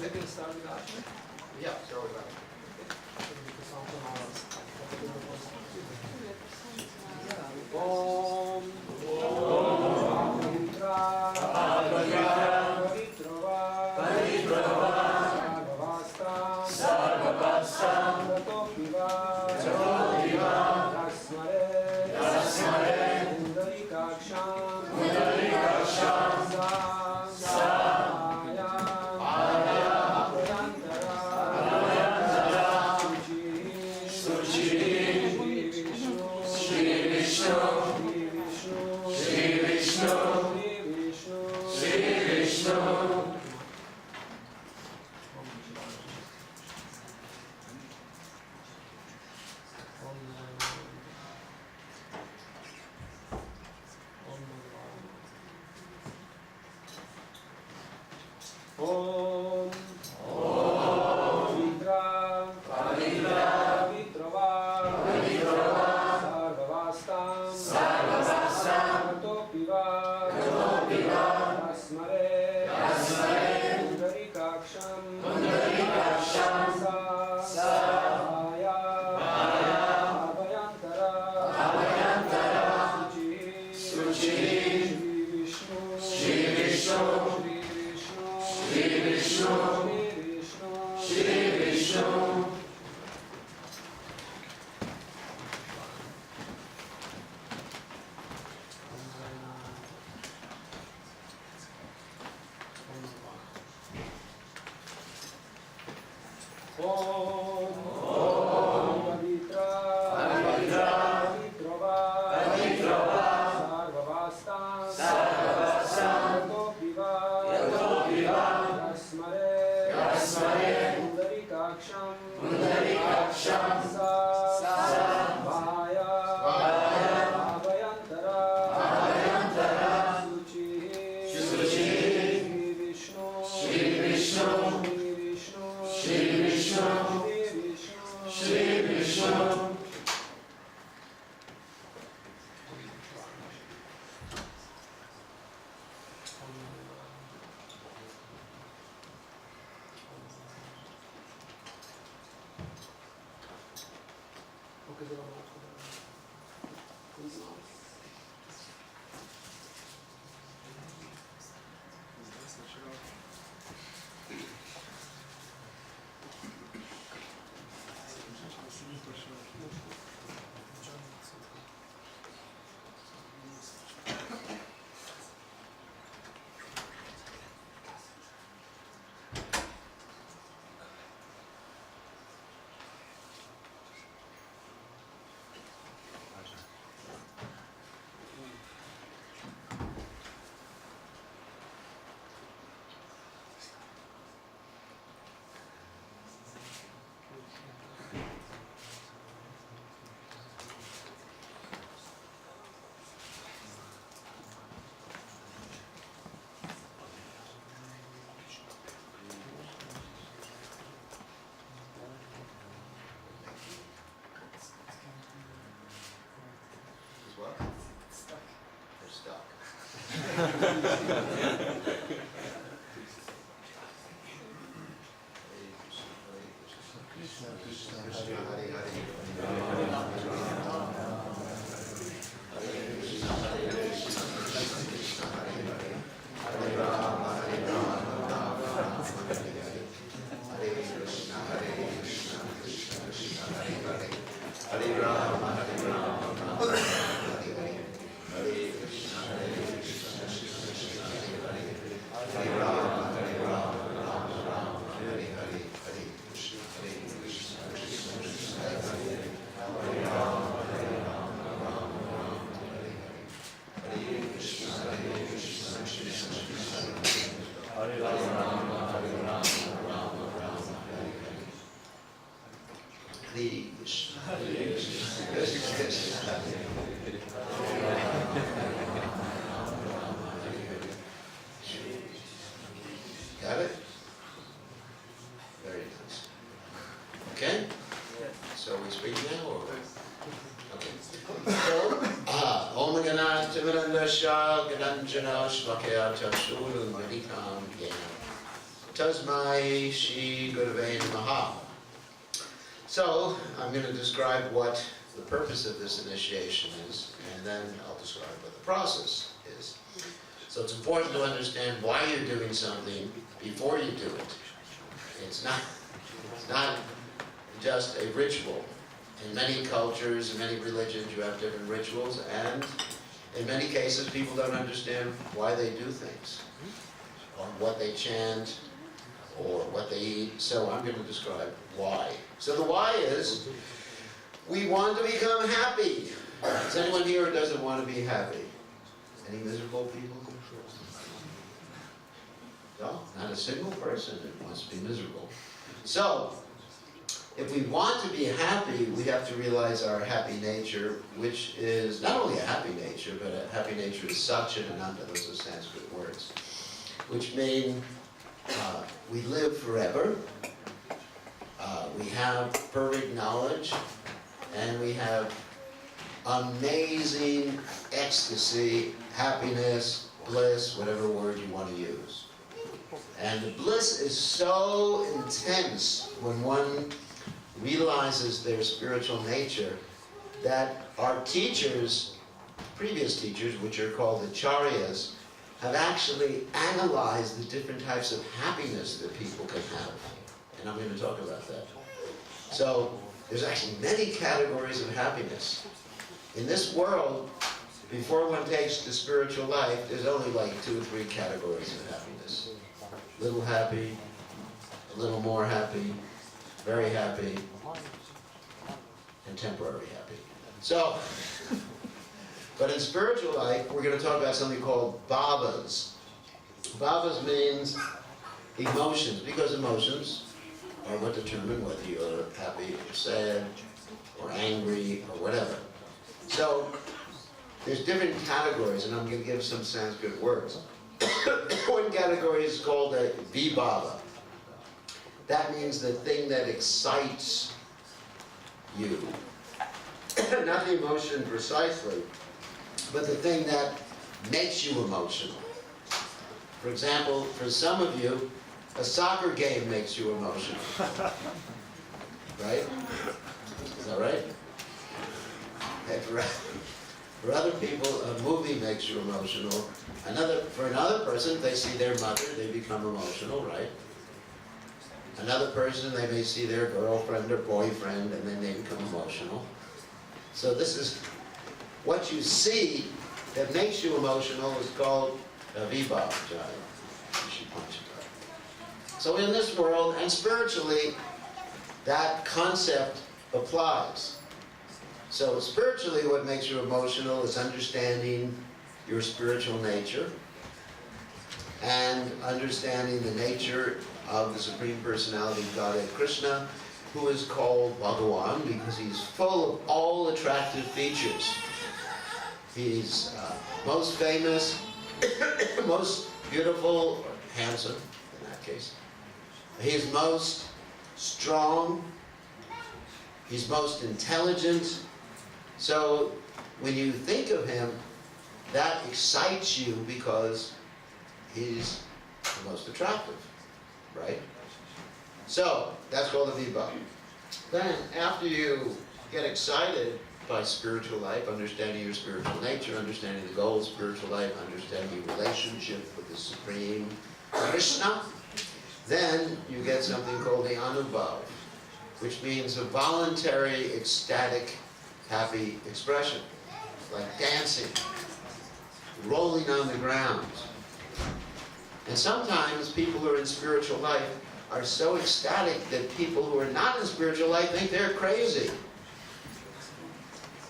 We can start with that. Yeah, start with that. Om Got it? Very nice. Okay? So we speak now or? Okay. So, Om Ganat Vilandasya Gadan Niranjana Shvakya Chakshuru Medikam Yena Tasmai Shri Gurave Namaha. So, I'm going to describe what the purpose of this initiation is, and then I'll describe what the process is. So it's important to understand why you're doing something before you do it. It's not just a ritual. In many cultures, in many religions, you have different rituals, and in many cases, people don't understand why they do things, or what they chant, or what they eat. So I'm going to describe why. So the why is, we want to become happy. Is anyone here who doesn't want to be happy? Any miserable people? No, not a single person that wants to be miserable. So, if we want to be happy, we have to realize our happy nature, which is not only a happy nature, but a happy nature is Satchidananda, those are Sanskrit words, which mean we live forever, we have perfect knowledge, and we have amazing ecstasy, happiness, bliss, whatever word you want to use. And the bliss is so intense when one realizes their spiritual nature that our teachers, previous teachers, which are called acharyas, have actually analyzed the different types of happiness that people can have. And I'm going to talk about that. So, there's actually many categories of happiness. In this world, before one takes the spiritual life, there's only like 2 or 3 categories of happiness. Little happy, a little more happy, very happy, and temporary happy. So, but in spiritual life, we're going to talk about something called bhavas. Bhavas means emotions, because emotions are what determine whether you're happy or sad, or angry, or whatever. So, there's different categories, and I'm going to give some Sanskrit words. One category is called a vibhava. That means the thing that excites you. Not the emotion precisely, but the thing that makes you emotional. For example, for some of you, a soccer game makes you emotional. Right? Is that right? And for other people, a movie makes you emotional. For another person, they see their mother, they become emotional, right? Another person, they may see their girlfriend or boyfriend, and then they become emotional. So this is what you see that makes you emotional is called vibhava. So in this world, and spiritually, that concept applies. So spiritually, what makes you emotional is understanding your spiritual nature and understanding the nature of the Supreme Personality of Godhead Krishna, who is called Bhagawan because he's full of all attractive features. He's most famous, most beautiful, or handsome in that case. He's most strong. He's most intelligent. So when you think of him, that excites you because he's the most attractive, right? So that's called a vibhava. Then after you get excited by spiritual life, understanding your spiritual nature, understanding the goal of spiritual life, understanding your relationship with the Supreme Krishna, then you get something called the anubhav, which means a voluntary, ecstatic, happy expression, like dancing, rolling on the ground. And sometimes people who are in spiritual life are so ecstatic that people who are not in spiritual life think they're crazy.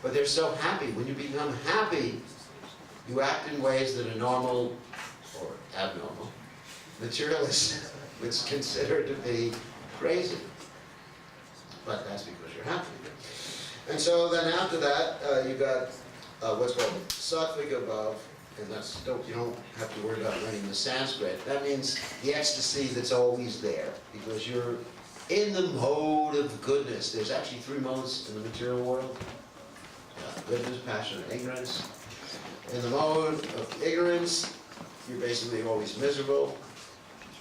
But they're so happy. When you become happy, you act in ways that are normal or abnormal. Materialists would consider to be crazy. But that's because you're happy. And so then after that, you got what's called sattvika bhav, and you don't have to worry about learning the Sanskrit. That means the ecstasy that's always there, because you're in the mode of goodness. There's actually 3 modes in the material world. Goodness, passion, and ignorance. In the mode of ignorance, you're basically always miserable.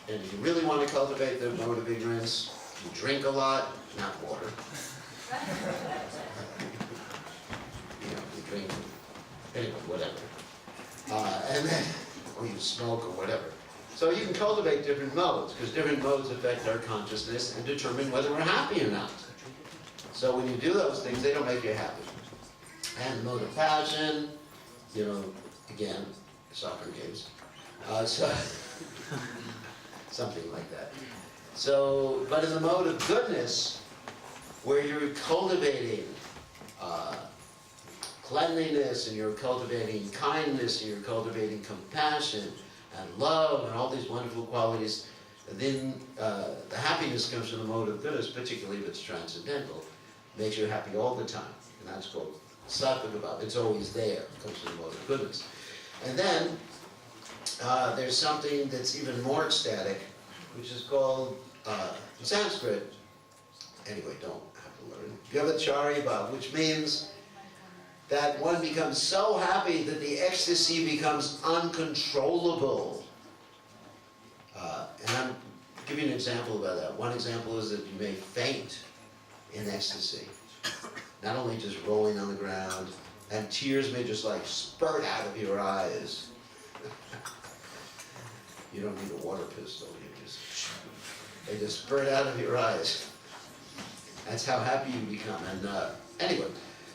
And if you really want to cultivate the mode of ignorance, you drink a lot, not water. You drink, anyway, whatever. And then, or you smoke or whatever. So you can cultivate different modes, because different modes affect our consciousness and determine whether we're happy or not. So when you do those things, they don't make you happy. And the mode of passion, again, soccer games. So something like that. So, but in the mode of goodness, where you're cultivating cleanliness, and you're cultivating kindness, and you're cultivating compassion and love and all these wonderful qualities, then the happiness comes from the mode of goodness, particularly if it's transcendental. Makes you happy all the time. And that's called cidabha. It's always there. It comes from the mode of goodness. And then there's something that's even more ecstatic, which is called, in Sanskrit, anyway, don't have to learn, cidabha, which means that one becomes so happy that the ecstasy becomes uncontrollable. And I'm giving you an example about that. One example is that you may faint in ecstasy. Not only just rolling on the ground, and tears may just like spurt out of your eyes. You don't need a water pistol, they just spurt out of your eyes. That's how happy you become. And anyway,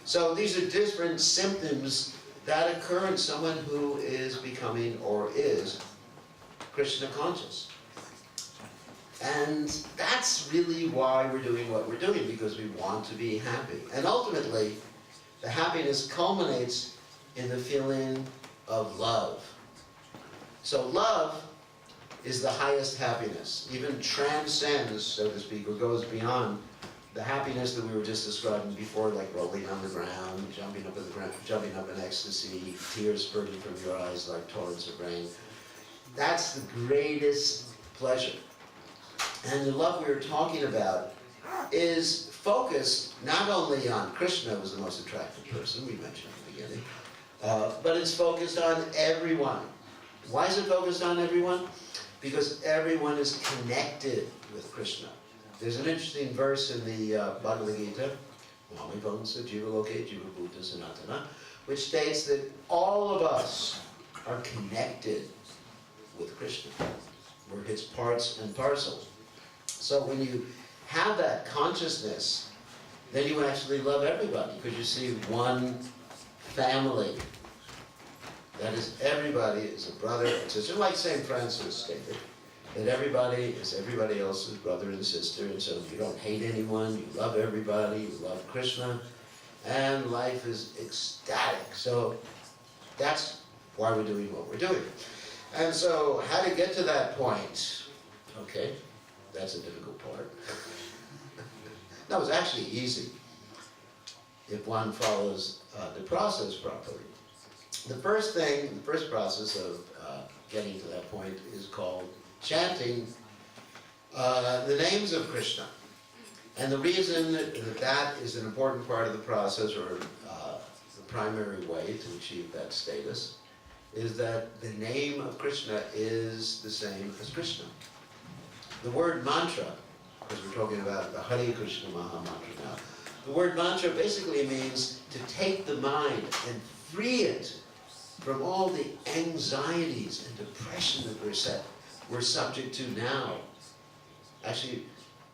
so these are different symptoms that occur in someone who is becoming or is Krishna conscious. And that's really why we're doing what we're doing, because we want to be happy. And ultimately, the happiness culminates in the feeling of love. So love is the highest happiness, even transcends, so to speak, or goes beyond the happiness that we were just describing before, like rolling on the ground, jumping up in ecstasy, tears spurting from your eyes like torrents of rain. That's the greatest pleasure. And the love we were talking about is focused not only on Krishna, who's the most attractive person, we mentioned at the beginning, but it's focused on everyone. Why is it focused on everyone? Because everyone is connected with Krishna. There's an interesting verse in the Bhagavad Gita, which states that all of us are connected with Krishna. We're his parts and parcels. So when you have that consciousness, then you actually love everybody, because you see one family. That is, everybody is a brother and sister, like St. Francis stated, that everybody is everybody else's brother and sister, and so you don't hate anyone, you love everybody, you love Krishna, and life is ecstatic. So that's why we're doing what we're doing. And so how to get to that point? Okay, that's a difficult part. No, it's actually easy if one follows the process properly. The first process of getting to that point is called chanting the names of Krishna. And the reason that is an important part of the process, or the primary way to achieve that status, is that the name of Krishna is the same as Krishna. The word mantra, because we're talking about the Hare Krishna Maha Mantra now, the word mantra basically means to take the mind and free it from all the anxieties and depression that we're subject to now. Actually,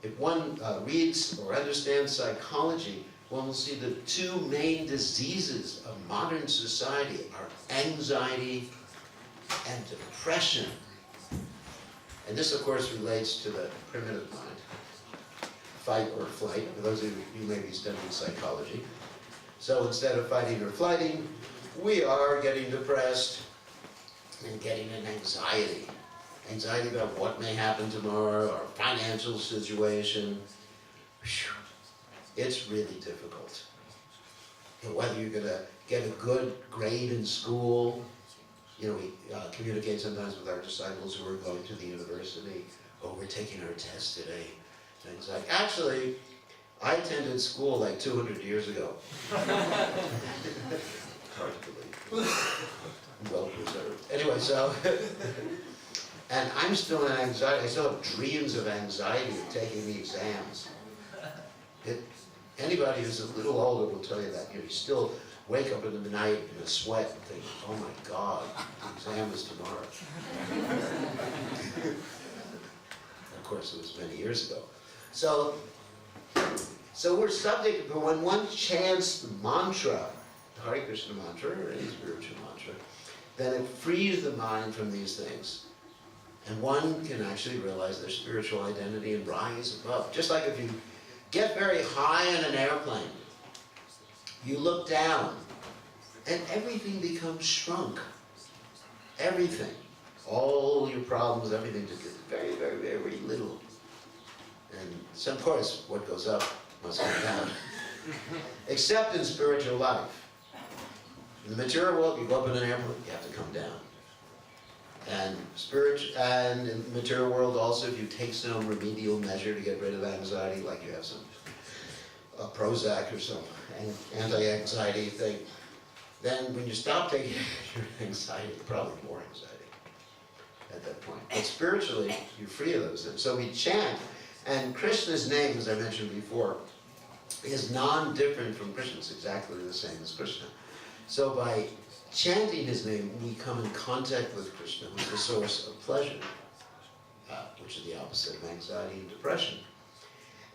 if one reads or understands psychology, one will see the two main diseases of modern society are anxiety and depression. And this, of course, relates to the primitive mind. Fight or flight, for those of you who may be studying psychology. So instead of fighting or flighting, we are getting depressed and getting an anxiety. Anxiety about what may happen tomorrow, our financial situation. It's really difficult. And whether you're going to get a good grade in school, we communicate sometimes with our disciples who are going to the university. Oh, we're taking our test today. Things like, actually, I attended school like 200 years ago. hard to believe. Well preserved. Anyway, so, and I'm still in anxiety. I still have dreams of anxiety of taking the exams. Anybody who's a little older will tell you that. You still wake up in the night in a sweat and think, oh my God, the exam is tomorrow. Of course, it was many years ago. So we're subject, but when one chants the mantra, the Hare Krishna mantra, or any spiritual mantra, then it frees the mind from these things. And one can actually realize their spiritual identity and rise above. Just like if you get very high in an airplane, you look down, and everything becomes shrunk. Everything. All your problems, everything just gets very, very, very little. And so, of course, what goes up must come down. Except in spiritual life. In the material world, you go up in an airplane, you have to come down. And in the material world also, if you take some remedial measure to get rid of anxiety, like you have some Prozac or some anti-anxiety thing, then when you stop taking your anxiety, probably more anxiety at that point. But spiritually, you're free of those things. So we chant, and Krishna's name, as I mentioned before, is non-different from Krishna. It's exactly the same as Krishna. So by chanting his name, we come in contact with Krishna, who's the source of pleasure, which is the opposite of anxiety and depression.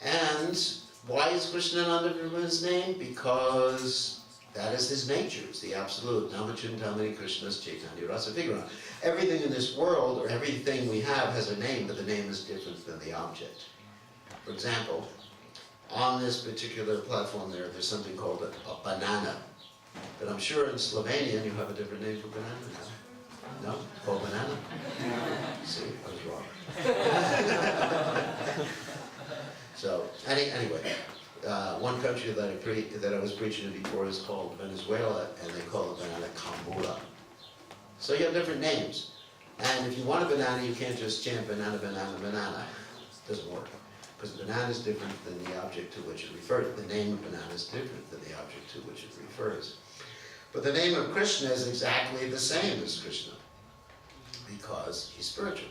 And why is Krishna not different from his name? Because that is his nature. It's the absolute. Namachintamani Krishna's Chaitanya Rasa Vigraha. Everything in this world, or everything we have, has a name, but the name is different than the object. For example, on this particular platform there's something called a banana. But I'm sure in Slovenian you have a different name for banana now. No? It's called banana? See, I was wrong. So, anyway, one country that I was preaching in before is called Venezuela, and they call the banana cambura. So you have different names. And if you want a banana, you can't just chant banana, banana, banana. It doesn't work. Because the banana is different than the object to which it refers. The name of banana is different than the object to which it refers. But the name of Krishna is exactly the same as Krishna, because he's spiritual.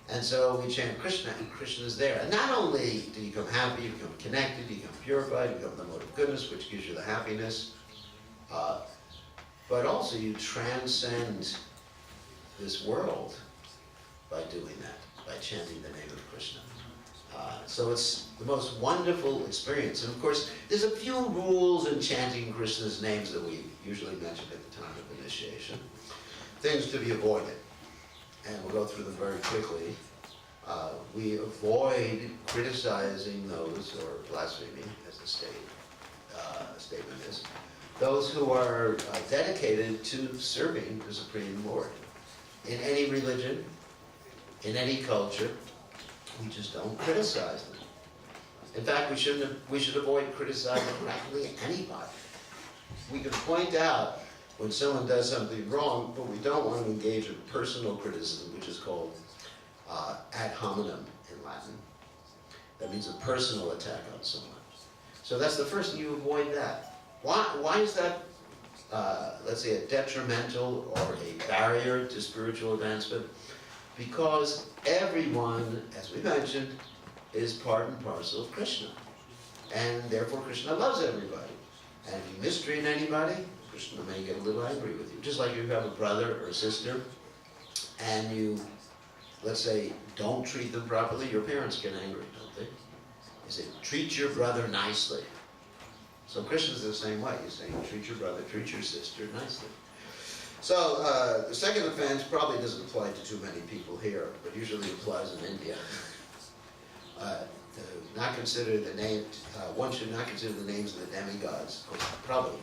And so we chant Krishna, and Krishna is there. And not only do you become happy, you become connected, you become purified, you become the mode of goodness, which gives you the happiness, but also you transcend this world by doing that, by chanting the name of Krishna. So it's the most wonderful experience. And of course, there's a few rules in chanting Krishna's names that we usually mention at the time of initiation. Things to be avoided. And we'll go through them very quickly. We avoid criticizing those, or blaspheming, as the statement is, those who are dedicated to serving the Supreme Lord. In any religion, in any culture, we just don't criticize them. In fact, we should avoid criticizing practically anybody. We can point out when someone does something wrong, but we don't want to engage in personal criticism, which is called ad hominem in Latin. That means a personal attack on someone. So that's the first thing, you avoid that. Why is that, let's say, a detrimental or a barrier to spiritual advancement? Because everyone, as we mentioned, is part and parcel of Krishna. And therefore Krishna loves everybody. And if you mistreat anybody, Krishna may get a little angry with you. Just like you have a brother or a sister, and you, let's say, don't treat them properly, your parents get angry, don't they? You say, treat your brother nicely. So Krishna's the same way. He's saying, treat your brother, treat your sister nicely. So the second offense probably doesn't apply to too many people here, but usually applies in India. Not consider the name. One should not consider the names of the demigods. Of course, probably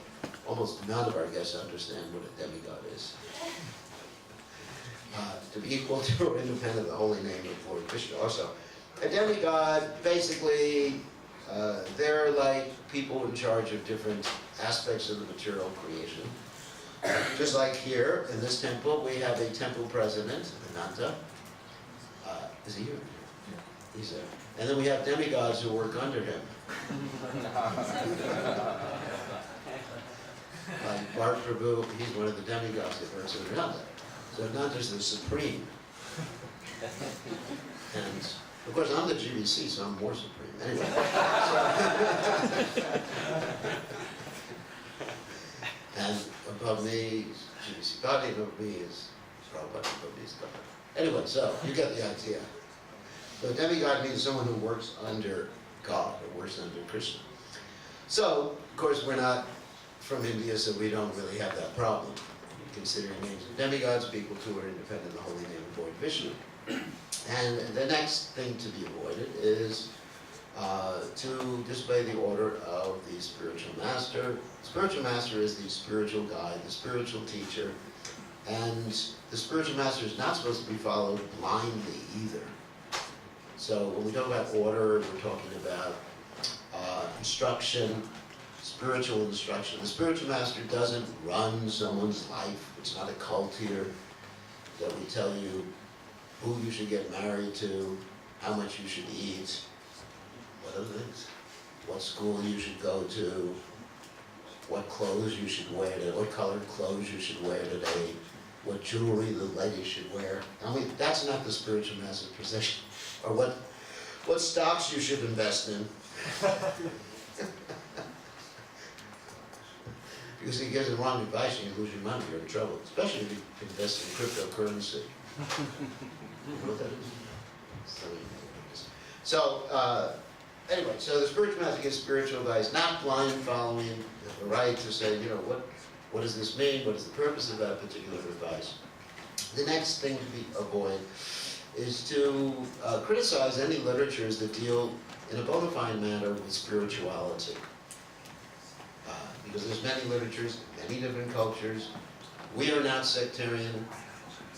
almost none of our guests understand what a demigod is. To be equal to or independent of the holy name of Lord Krishna. Also, a demigod, basically, they're like people in charge of different aspects of the material creation. Just like here, in this temple, we have a temple president, Ananta. Is he here? Yeah. He's there. And then we have demigods who work under him. Like Bart Prabhu, he's one of the demigods that works around that. So not just the supreme. And of course I'm the GBC, so I'm more supreme. Anyway. And above me, GBC body, above me is Prabhupada, above me is God. Anyway, so you get the idea. So demigod means someone who works under God, or works under Krishna. So, of course, we're not from India, so we don't really have that problem. Considering names of demigods, people who are independent of the holy name avoid Vishnu. And the next thing to be avoided is to disobey the order of the spiritual master. The spiritual master is the spiritual guide, the spiritual teacher, and the spiritual master is not supposed to be followed blindly either. So when we talk about order, we're talking about instruction, spiritual instruction. The spiritual master doesn't run someone's life. It's not a cult here that we tell you who you should get married to, how much you should eat, what other things? What school you should go to, what clothes you should wear today, what colored clothes you should wear today, what jewelry the lady should wear. I mean, that's not the spiritual master's position. Or what stocks you should invest in. Because if you give the wrong advice and you lose your money, you're in trouble. Especially if you invest in cryptocurrency. You know what that is? So, anyway, so the spiritual master gives spiritual advice, not blind following, the right to say, you know, what does this mean? What is the purpose of that particular advice? The next thing to avoid is to criticize any literatures that deal in a bona fide manner with spirituality. Because there's many literatures, many different cultures. We are not sectarian,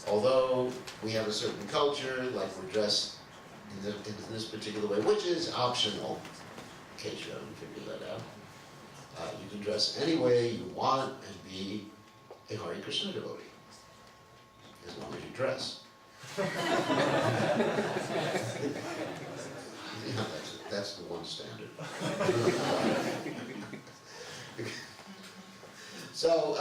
although we have a certain culture, like we're dressed in this particular way, which is optional, in case you haven't figured that out. You can dress any way you want and be a Hare Krishna devotee, as long as you dress. Yeah, that's the one standard. So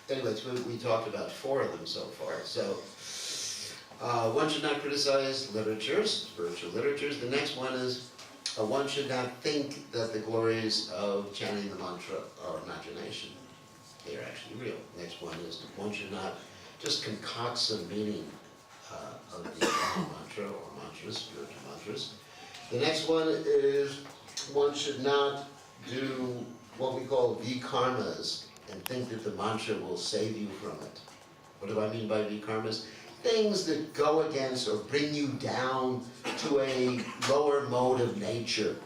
anyways, we talked about 4 of them so far. So one should not criticize literatures, spiritual literatures. The next one is one should not think that the glories of chanting the mantra are imagination. They are actually real. Next one is one should not just concoct some meaning of the mantra or mantras, spiritual mantras. The next one is one should not do what we call vikarmas and think that the mantra will save you from it. What do I mean by vikarmas? Things that go against or bring you down to a lower mode of nature,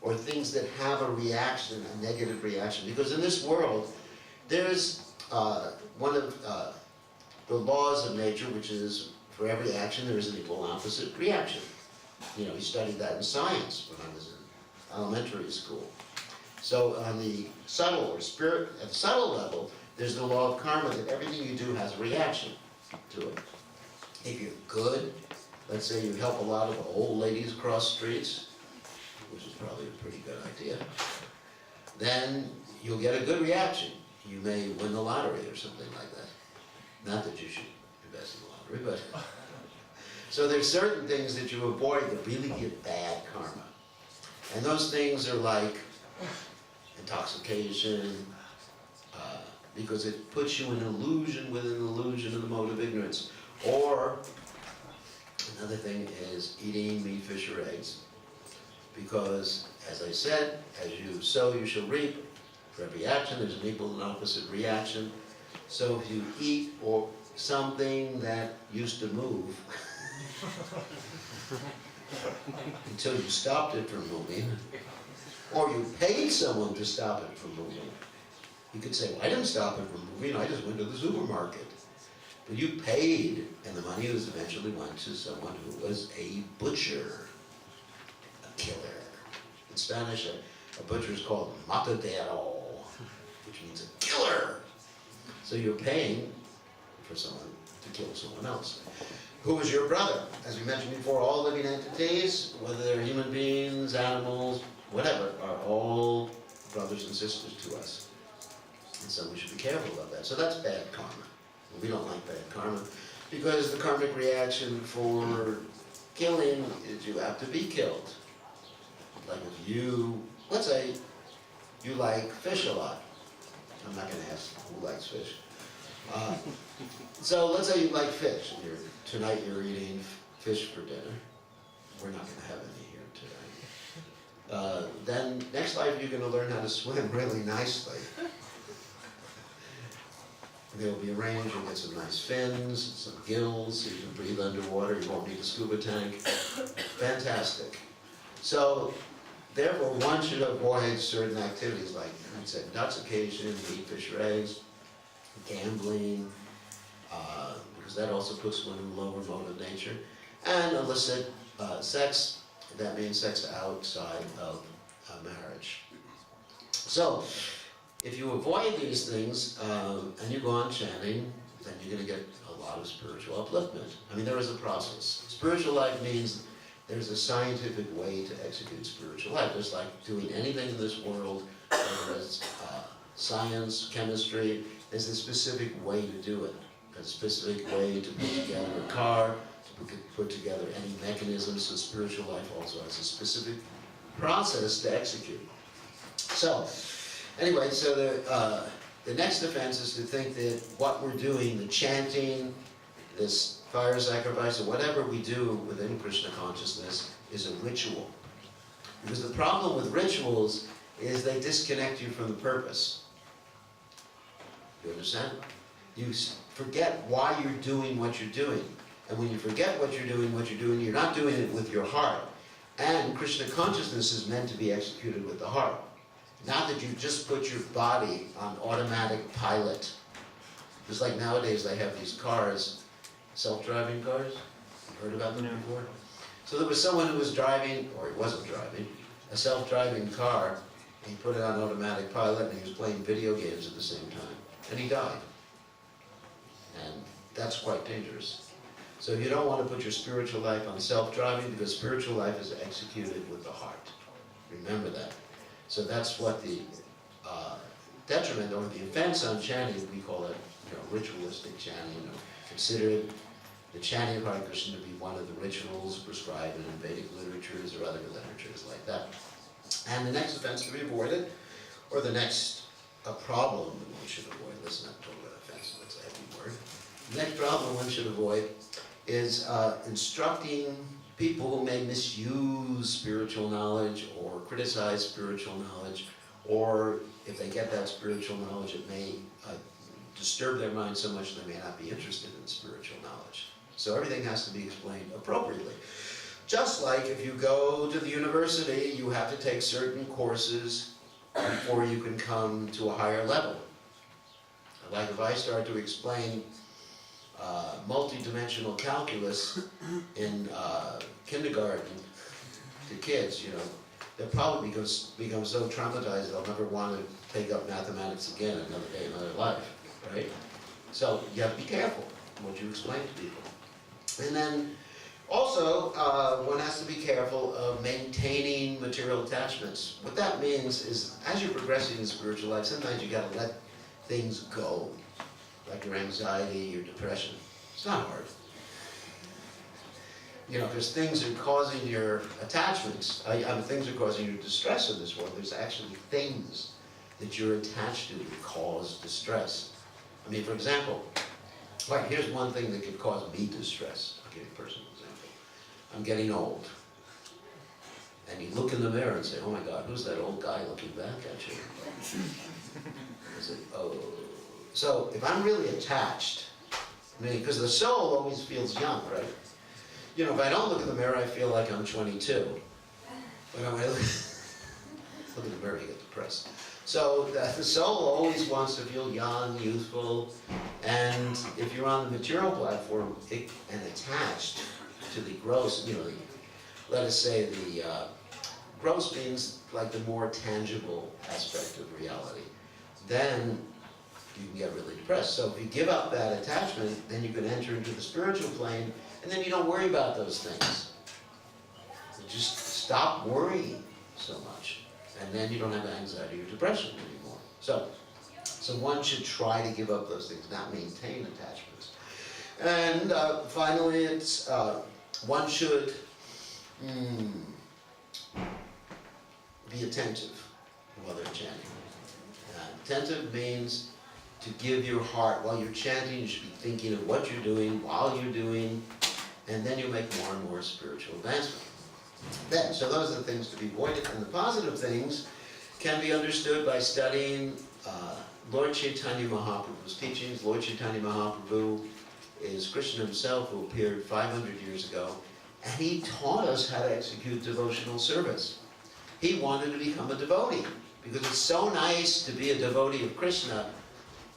or things that have a reaction, a negative reaction. Because in this world, there's one of the laws of nature, which is for every action there is an equal and opposite reaction. You know, we studied that in science when I was in elementary school. So on the subtle or spirit, at the subtle level, there's the law of karma that everything you do has a reaction to it. If you're good, let's say you help a lot of old ladies cross streets, which is probably a pretty good idea, then you'll get a good reaction. You may win the lottery or something like that. Not that you should invest in the lottery, but... So there's certain things that you avoid that really give bad karma. And those things are like intoxication, because it puts you in an illusion within an illusion in the mode of ignorance. Or, another thing is eating meat, fish, or eggs. Because, as I said, as you sow, you shall reap. For every action, there's an equal and opposite reaction. So if you eat or something that used to move, until you stopped it from moving, or you paid someone to stop it from moving. You could say, well, I didn't stop it from moving, I just went to the supermarket. But you paid, and the money was eventually went to someone who was a butcher, a killer. In Spanish, a butcher is called matadero, which means a killer. So you're paying for someone to kill someone else. Who is your brother? As we mentioned before, all living entities, whether they're human beings, animals, whatever, are all brothers and sisters to us. And so we should be careful about that. So that's bad karma. We don't like bad karma because the karmic reaction for killing is you have to be killed. Like if you, let's say, you like fish a lot. I'm not going to ask who likes fish. So let's say you like fish. And tonight you're eating fish for dinner. We're not going to have any here today. Then next life you're going to learn how to swim really nicely. They'll be arranged, you'll get some nice fins, some gills, so you can breathe underwater, you won't need a scuba tank. Fantastic. So, therefore, one should avoid certain activities like, I said, nuttification, eat fish or eggs, gambling, because that also puts one in lower mode of nature, and illicit sex, that means sex outside of marriage. So, if you avoid these things and you go on chanting, then you're going to get a lot of spiritual upliftment. I mean, there is a process. Spiritual life means there's a scientific way to execute spiritual life. Just like doing anything in this world, whether it's science, chemistry, there's a specific way to do it. A specific way to put together a car, to put together any mechanism, so spiritual life also has a specific process to execute. So, anyway, so the next offense is to think that what we're doing, the chanting, this fire sacrifice, or whatever we do within Krishna consciousness is a ritual. Because the problem with rituals is they disconnect you from the purpose. You understand? You forget why you're doing what you're doing. And when you forget what you're doing, you're not doing it with your heart. And Krishna consciousness is meant to be executed with the heart. Not that you just put your body on automatic pilot. Just like nowadays they have these cars, self-driving cars. You've heard about them before? So there was someone who was driving, or he wasn't driving, a self-driving car, and he put it on automatic pilot and he was playing video games at the same time. And he died. And that's quite dangerous. So you don't want to put your spiritual life on self-driving because spiritual life is executed with the heart. Remember that. So that's what the detriment or the offense on chanting, we call it, ritualistic chanting. Consider the chanting of Hare Krishna to be one of the rituals prescribed in Vedic literatures or other literatures like that. And the next offense to be avoided, or the next problem one should avoid, let's not talk about offense, that's a heavy word. The next problem one should avoid is instructing people who may misuse spiritual knowledge or criticize spiritual knowledge, or if they get that spiritual knowledge, it may disturb their mind so much they may not be interested in spiritual knowledge. So everything has to be explained appropriately. Just like if you go to the university, you have to take certain courses before you can come to a higher level. Like if I start to explain multi-dimensional calculus in kindergarten to kids, they'll probably become so traumatized they'll never want to take up mathematics again another day in their life, right? So you have to be careful what you explain to people. And then also, one has to be careful of maintaining material attachments. What that means is, as you're progressing in spiritual life, sometimes you got to let things go, like your anxiety, your depression. It's not hard. Because things are causing your attachments. Things are causing your distress in this world. There's actually things that you're attached to that cause distress. I mean, for example, like here's one thing that could cause me distress. I'll give you a personal example. I'm getting old. And you look in the mirror and say, oh my God, who's that old guy looking back at you? I say, oh. So if I'm really attached, because the soul always feels young, right? If I don't look in the mirror, I feel like I'm 22. But when I look in the mirror, you get depressed. So the soul always wants to feel young, youthful, and if you're on the material platform and attached to the gross, let us say the gross means like the more tangible aspect of reality, then you can get really depressed. So if you give up that attachment, then you can enter into the spiritual plane, and then you don't worry about those things. You just stop worrying so much. And then you don't have anxiety or depression anymore. So one should try to give up those things, not maintain attachments. And finally, it's one should be attentive while they're chanting. Attentive means to give your heart, while you're chanting, you should be thinking of what you're doing while you're doing, and then you'll make more and more spiritual advancement. Then, so those are the things to be avoided, and the positive things can be understood by studying Lord Chaitanya Mahaprabhu's teachings. Lord Chaitanya Mahaprabhu is Krishna himself, who appeared 500 years ago, and he taught us how to execute devotional service. He wanted to become a devotee, because it's so nice to be a devotee of Krishna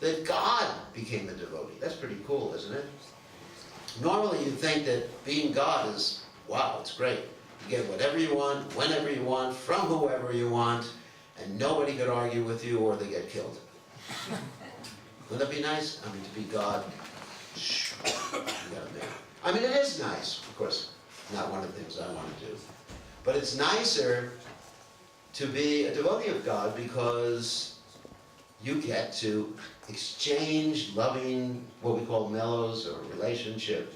that God became a devotee. That's pretty cool, isn't it? Normally you think that being God is, wow, it's great. You get whatever you want, whenever you want, from whoever you want, and nobody could argue with you or they get killed. Wouldn't that be nice? I mean, to be God, I mean, it is nice, of course, not one of the things I want to do. But it's nicer to be a devotee of God because you get to exchange loving, what we call mellows or relationship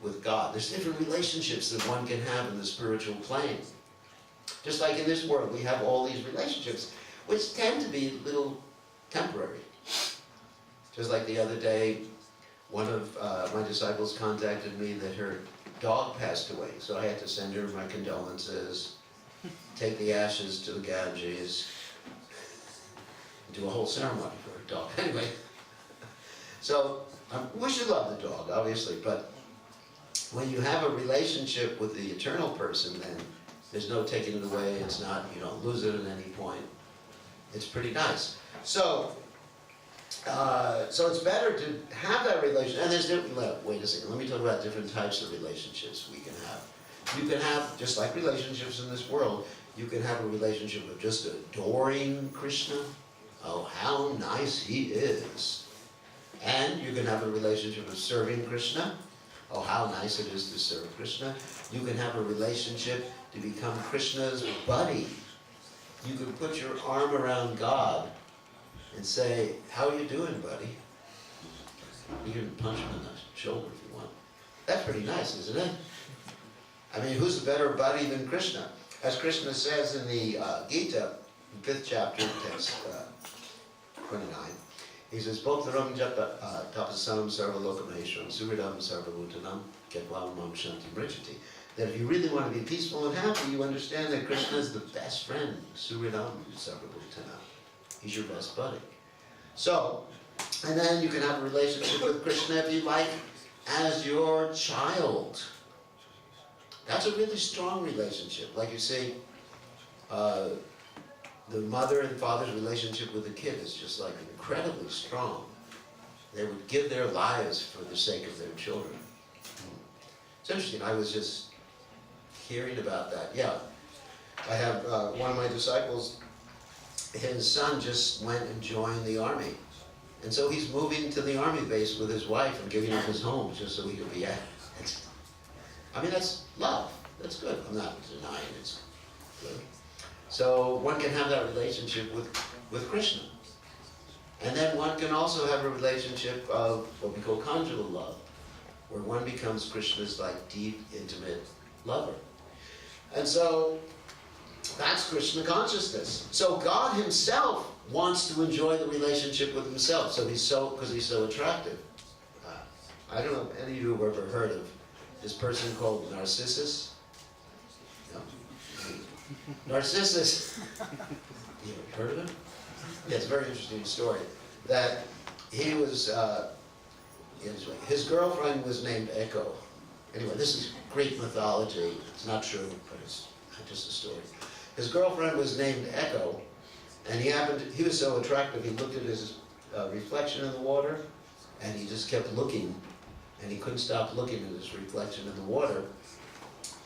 with God. There's different relationships that one can have in the spiritual plane. Just like in this world, we have all these relationships, which tend to be a little temporary. Just like the other day, one of my disciples contacted me that her dog passed away, so I had to send her my condolences, take the ashes to the Ganges, do a whole ceremony for her dog. Anyway, so we should love the dog, obviously, but when you have a relationship with the eternal person, then there's no taking it away. It's not, you don't lose it at any point. It's pretty nice. So it's better to have that relationship. And there's different, wait a second, let me talk about different types of relationships we can have. You can have, just like relationships in this world, you can have a relationship of just adoring Krishna. Oh, how nice he is. And you can have a relationship of serving Krishna. Oh, how nice it is to serve Krishna. You can have a relationship to become Krishna's buddy. You can put your arm around God and say, how are you doing, buddy? You can punch him in the shoulder if you want. That's pretty nice, isn't it? I mean, who's a better buddy than Krishna? As Krishna says in the Gita, 5th chapter, text 29, he says, Bhoktaram japa tapasam sarva lokameshram suridam sarva bhutanam ketvam mam shanti mrichati. That if you really want to be peaceful and happy, you understand that Krishna is the best friend, suridam sarva bhutanam. He's your best buddy. So, and then you can have a relationship with Krishna if you like, as your child. That's a really strong relationship. Like you say, the mother and father's relationship with the kid is just like incredibly strong. They would give their lives for the sake of their children. It's interesting, I was just hearing about that. Yeah, I have one of my disciples, his son just went and joined the army. And so he's moving to the army base with his wife and giving up his home just so he could be at it. I mean, that's love. That's good. I'm not denying it's good. So one can have that relationship with Krishna. And then one can also have a relationship of what we call conjugal love, where one becomes Krishna's like deep, intimate lover. And so that's Krishna consciousness. So God himself wants to enjoy the relationship with himself. So because he's so attractive. I don't know if any of you have ever heard of this person called Narcissus. No? Narcissus. You ever heard of him? Yeah, it's a very interesting story. That he was, his girlfriend was named Echo. Anyway, this is Greek mythology. It's not true, but it's just a story. His girlfriend was named Echo, and he was so attractive, he looked at his reflection in the water, and he just kept looking, and he couldn't stop looking at his reflection in the water,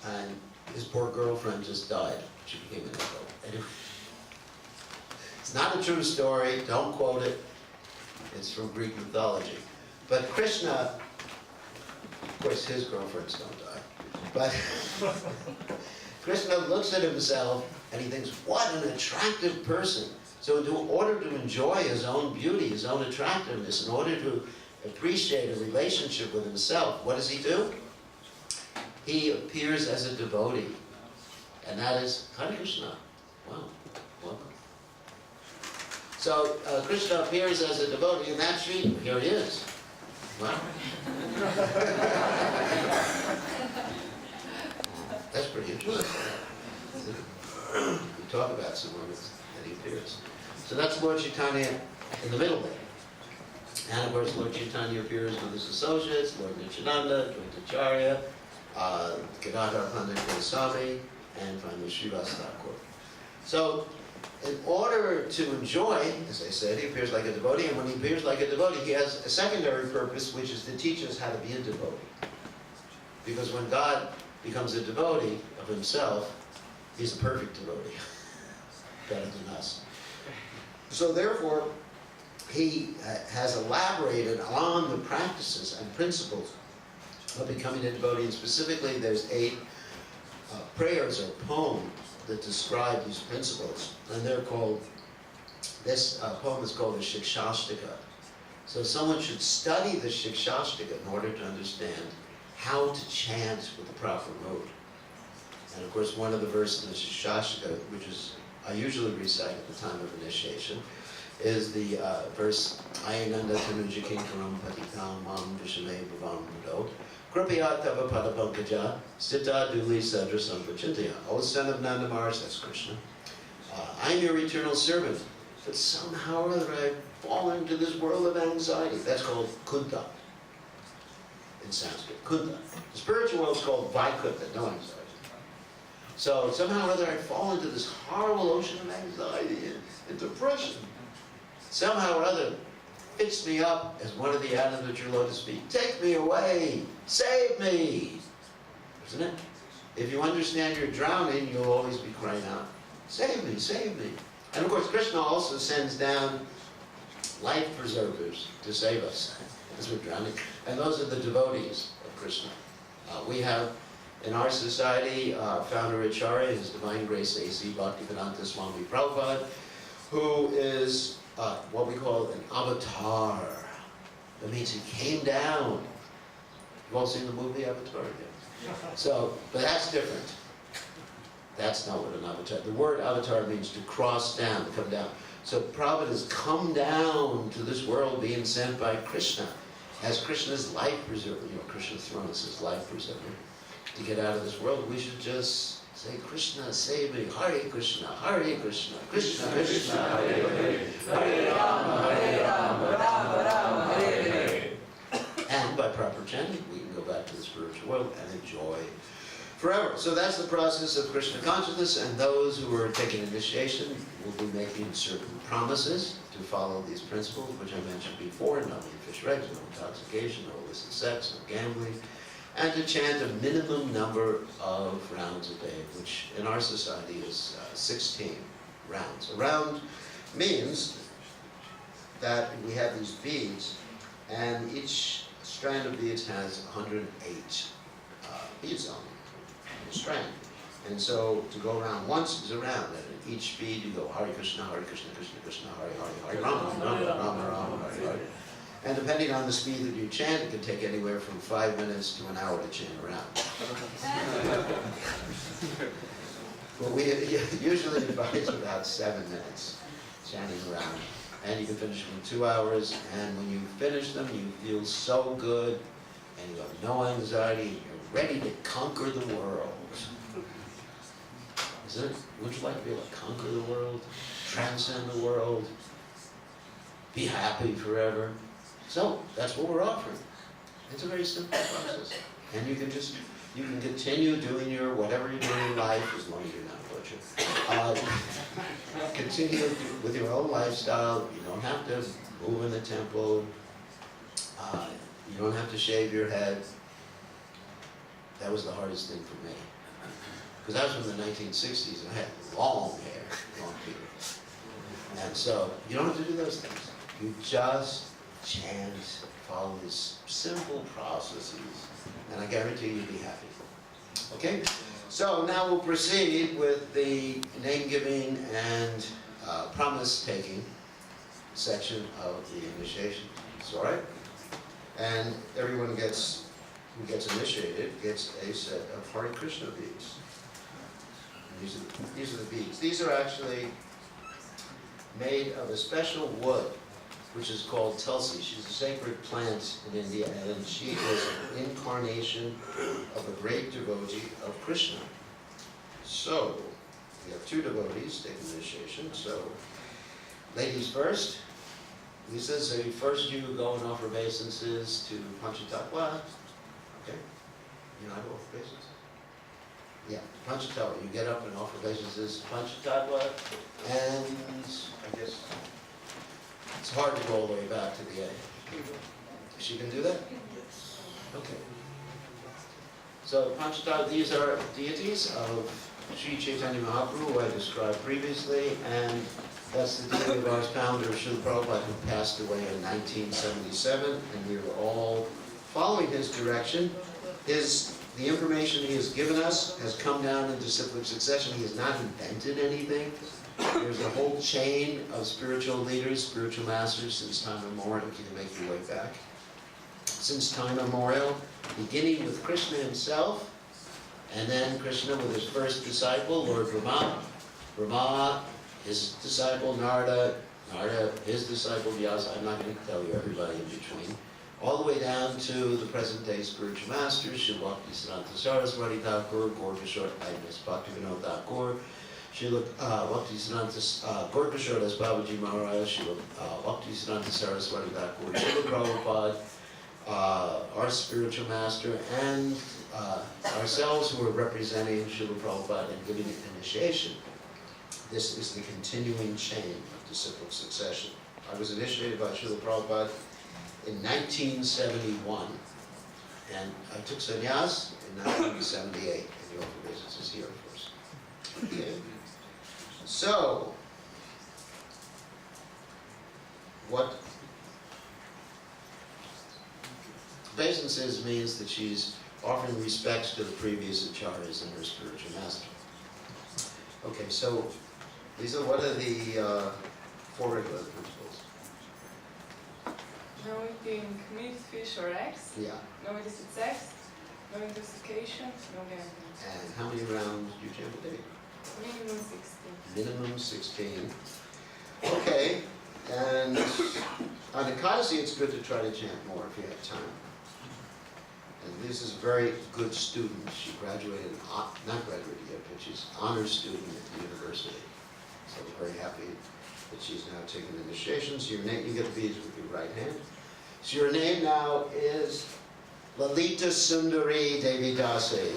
and his poor girlfriend just died. She became an Echo. Anyway, it's not a true story, don't quote it. It's from Greek mythology. But Krishna, of course his girlfriends don't die, but Krishna looks at himself and he thinks, what an attractive person. So in order to enjoy his own beauty, his own attractiveness, in order to appreciate a relationship with himself, what does he do? He appears as a devotee. And that is Hare Krishna. Wow, welcome. So Krishna appears as a devotee in that street. Here he is. Wow. That's pretty interesting. We talk about someone that he appears. So that's Lord Chaitanya in the middle there. And of course Lord Chaitanya appears with his associates, Lord Nityananda, Acharya, Gadadhar Pandit Goswami, and finally Srivas Thakur. So in order to enjoy, as I said, he appears like a devotee, and when he appears like a devotee, he has a secondary purpose, which is to teach us how to be a devotee. Because when God becomes a devotee of himself, he's a perfect devotee, better than us. So therefore, he has elaborated on the practices and principles of becoming a devotee, and specifically there's 8 prayers or poems that describe these principles, and they're called, this poem is called the Shikshashtaka. So someone should study the Shikshashtaka in order to understand how to chant with the proper mode. And of course one of the verses in the Shikshashtaka, which is I usually recite at the time of initiation, is the verse Ayananda Tanujakinkaram Patitam Mam Vishame Bhavam Mudo Kripaya Tava Padapankaja Sita Duli Sadra Sampachintaya. O son of Nanda Maharaj, that's Krishna. I'm your eternal servant, but somehow or other I've fallen into this world of anxiety. That's called Kunta in Sanskrit. Kunta. The spiritual world is called Vaikuntha, no anxiety. So somehow or other I fall into this horrible ocean of anxiety and depression. Somehow or other fix me up as one of the atoms at your lotus feet. Take me away. Save me. Isn't it? If you understand you're drowning, you'll always be crying out, save me, save me. And of course Krishna also sends down life preservers to save us as we're drowning. And those are the devotees of Krishna. We have in our society founder Acharya, His Divine Grace A.C. Bhaktivedanta Swami Prabhupada, who is what we call an avatar. That means he came down. You've all seen the movie Avatar? Yeah. So, but that's different. That's not what an avatar. The word avatar means to cross down, to come down. So Prabhupada has come down to this world being sent by Krishna as Krishna's life preserver. You know, Krishna's throne is his life preserver. To get out of this world, we should just say, Krishna, save me. Hare Krishna, Hare Krishna, Krishna Krishna, Hare Hare, Hare Rama, Hare Rama, Rama Rama, Hare Hare. And by proper chanting, we can go back to the spiritual world and enjoy forever. So that's the process of Krishna consciousness, and those who are taking initiation will be making certain promises to follow these principles, which I mentioned before: no meat, fish, eggs, no intoxication, no illicit sex, no gambling, and to chant a minimum number of rounds a day, which in our society is 16 rounds. A round means that we have these beads, and each strand of beads has 108 beads on it, a strand. And so to go around once is a round, and in each bead you go Hare Krishna, Hare Krishna, Krishna Krishna, Hare Hare, Hare Rama, Rama Rama, Rama Hare Hare. And depending on the speed that you chant, it can take anywhere from 5 minutes to an hour to chant around. But we usually advise about 7 minutes chanting around. And you can finish them in 2 hours, and when you finish them, you feel so good, and you have no anxiety, and you're ready to conquer the world. Isn't it? Would you like to be able to conquer the world, transcend the world, be happy forever? So that's what we're offering. It's a very simple process. And you can continue doing your whatever you're doing in life, as long as you're not a butcher. Continue with your own lifestyle. You don't have to move in the temple. You don't have to shave your head. That was the hardest thing for me. Because that was from the 1960s, and I had long hair, long beard. And so you don't have to do those things. You just chant, follow these simple processes, and I guarantee you'll be happy. Okay, so now we'll proceed with the name-giving and promise-taking section of the initiation. It's all right? And everyone who gets initiated gets a set of Hare Krishna beads. These are the beads. These are actually made of a special wood, which is called tulsi. She's a sacred plant in India, and she is an incarnation of a great devotee of Krishna. So, we have two devotees taking initiation. So, ladies first. Lisa, so first you go and offer obeisances to Panchatatva. Okay? You know how to offer obeisances? Yeah, Panchatatva. You get up and offer obeisances to Panchatatva, and I guess it's hard to go all the way back to the end. She can do that? Okay. So Panchatatva, these are deities of Sri Chaitanya Mahaprabhu, who I described previously, and that's the deity of our founder, Srila Prabhupada, who passed away in 1977, and we were all following his direction. The information he has given us has come down in disciplic succession. He has not invented anything. There's a whole chain of spiritual leaders, spiritual masters since time immemorial. You can make your way back. Since time immemorial, beginning with Krishna himself, and then Krishna with his first disciple, Lord Brahma. Brahma, his disciple Narada, his disciple Vyasa. I'm not going to tell you everybody in between. All the way down to the present day spiritual masters, Srila Bhaktisiddhanta Saraswati Thakur, Gaura-Kishore, Bhaktivinoda Thakur, Srila Bhaktisiddhanta Gaura-Kishore Das Babaji Maharaj, Srila Bhaktisiddhanta Saraswati Thakur, Srila Prabhupada, our spiritual master, and ourselves who are representing Srila Prabhupada and giving an initiation. This is the continuing chain of disciplic succession. I was initiated by Srila Prabhupada in 1971, and I took sannyas in 1978, and the offer business is here, of course. Okay. So, what obeisances means that she's offering respects to the previous acharyas and her spiritual master. Okay, so Lisa, what are the four regular principles? No eating meat, fish, or eggs. Yeah. No illicit sex. No intoxication. No gambling. And how many rounds do you chant a day? Minimum 16. Minimum 16. Okay. And on Ekadasi, it's good to try to chant more if you have time. And this is a very good student. She graduated, not graduated yet, but she's an honors student at the university. So we're very happy that she's now taking initiation. So your name, you get the beads with your right hand. So your name now is Lalita Sundari Devi Dasi.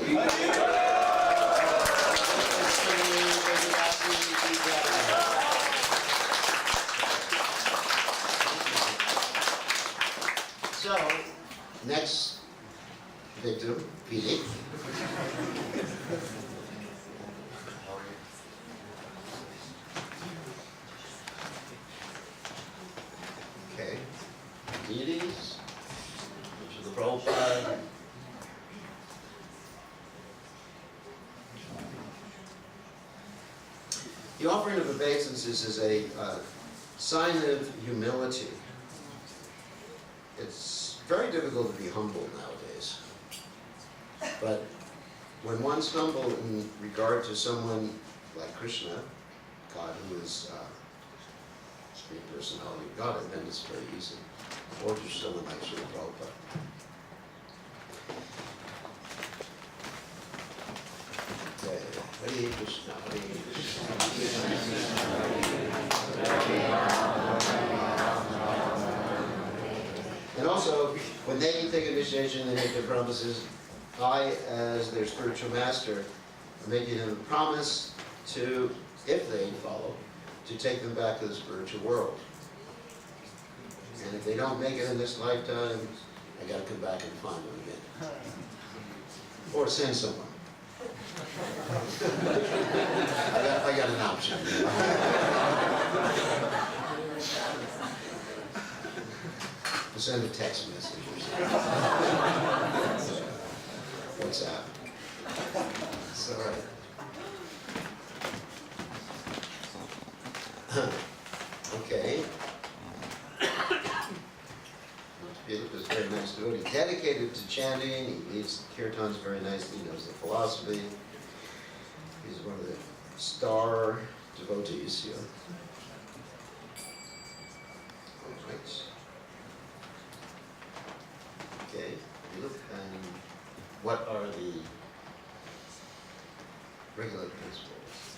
So, next victim, Pete. Okay. Deities, which is the Prabhupada. The offering of obeisances is a sign of humility. It's very difficult to be humble nowadays. But when one's humble in regard to someone like Krishna, God who is Supreme Personality of God, then it's very easy. Or to someone like Srila Prabhupada. Okay. Hare Krishna, Hare Krishna. And also, when they take initiation, they make their promises. I, as their spiritual master, am making them a promise to, if they follow, to take them back to the spiritual world. And if they don't make it in this lifetime, I got to come back and find them again. Or send someone. I got an option. Send a text message or something. WhatsApp. It's all right. Okay. Philip is very nice devotee, dedicated to chanting. He leads the kirtans very nicely. He knows the philosophy. He's one of the star devotees here. All right. Okay, Philip, and what are the regular principles?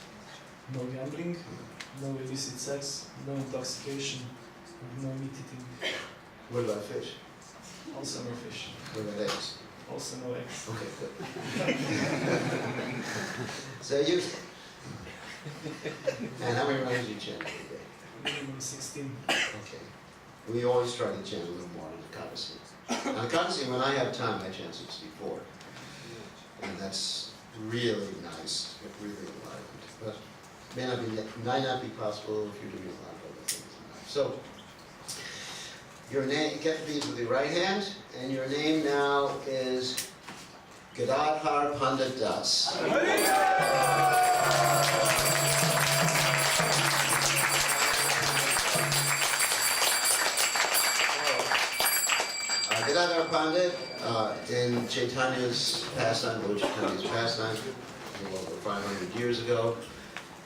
No gambling, no illicit sex, no intoxication, no meat eating. What about fish? Also no fish. What about eggs? Also no eggs. Okay, good. So you, and how many rounds do you chant every day? Minimum 16. Okay. We always try to chant a little more on the Kadasi. On the Kadasi, when I have time, I chant 64. And that's really nice, really enlightened. But might not be possible if you're doing a lot of other things in life. So, your name, get these with your right hand, and your name now is Gadadhar Pandit Das. Gadadhar Pandit, in Chaitanya's pastime, Lord Chaitanya's pastime, a little over 500 years ago,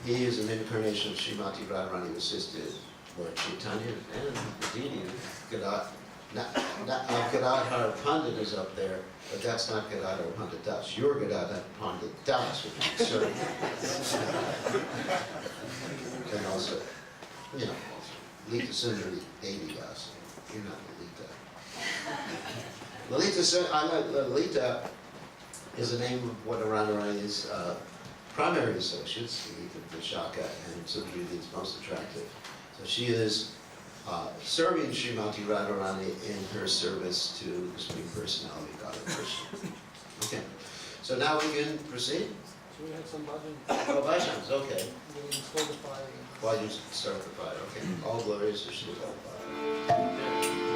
he is an incarnation of Srimati Radharani, who assisted Lord Chaitanya, and the deity of Gadadhar Pandit is up there, but that's not Gadadhar Pandit Das. You're Gadadhar Pandit Das, which is certain. And also, you know, Lalita Sundari Devi Das. You're not Lalita. Lalita is the name of one of Radharani's primary associates, the Vishaka, and Subhudhi's most attractive. So she is serving Srimati Radharani in her service to the Supreme Personality God of Krishna. Okay, so now we can proceed. So we have some bhajan. Oh, bhajans, okay. We'll install the fire. While you start the fire, okay. All glories to Sri Prabhupada.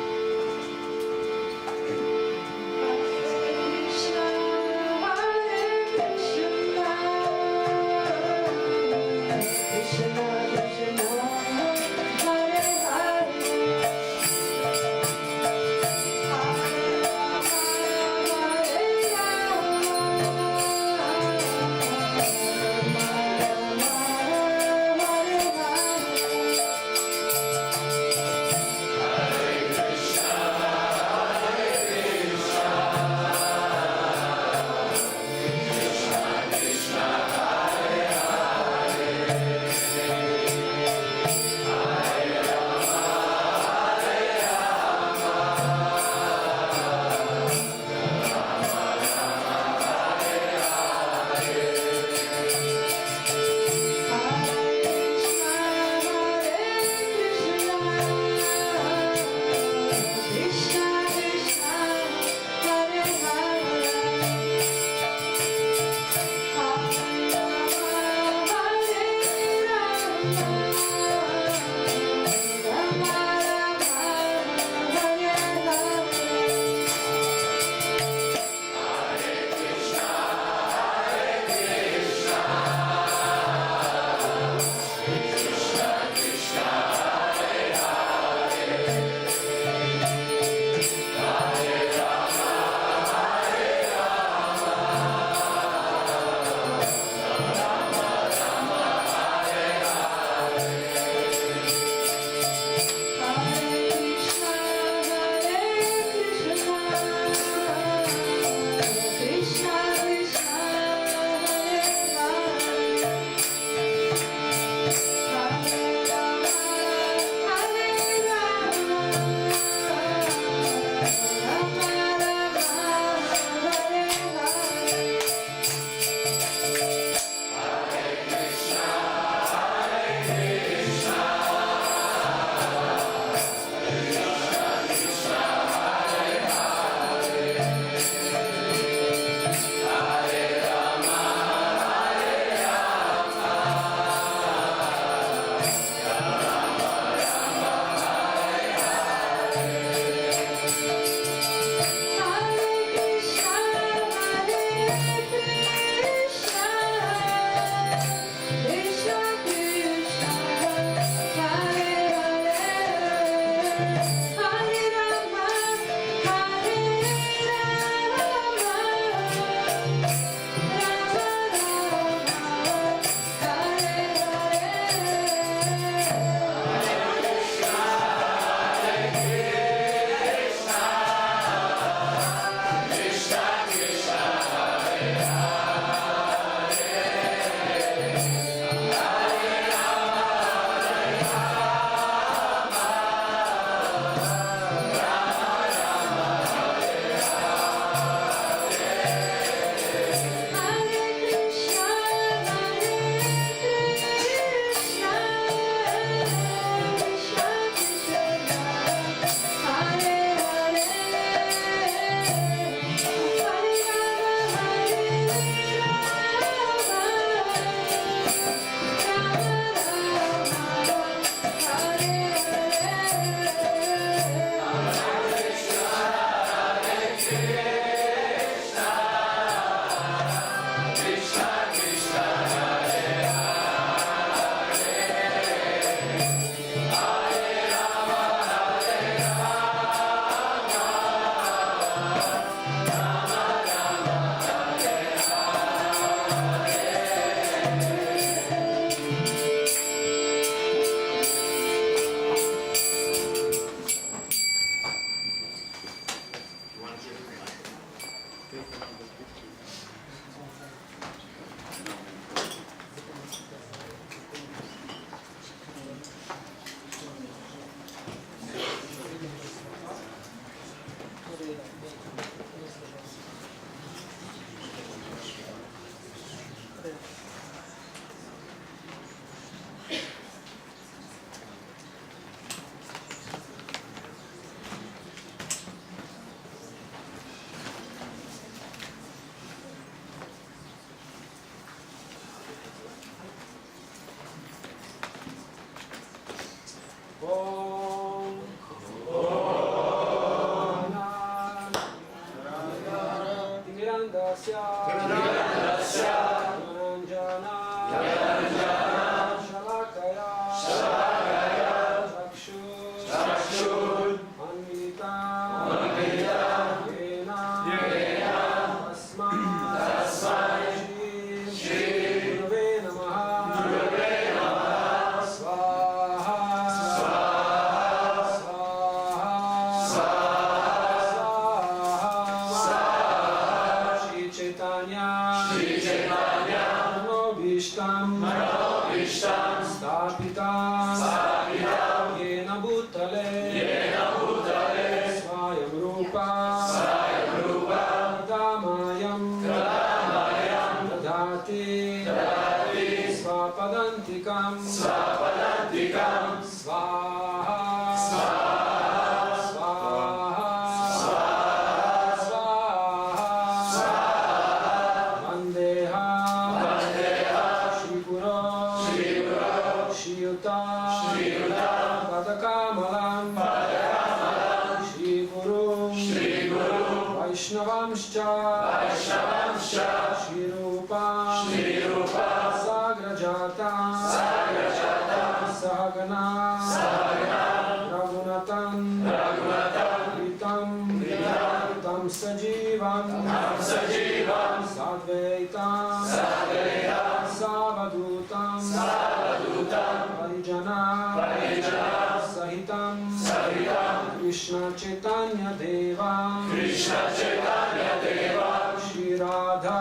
Krishna Chaitanya Deva, Krishna Chaitanya Deva, Shri Radha,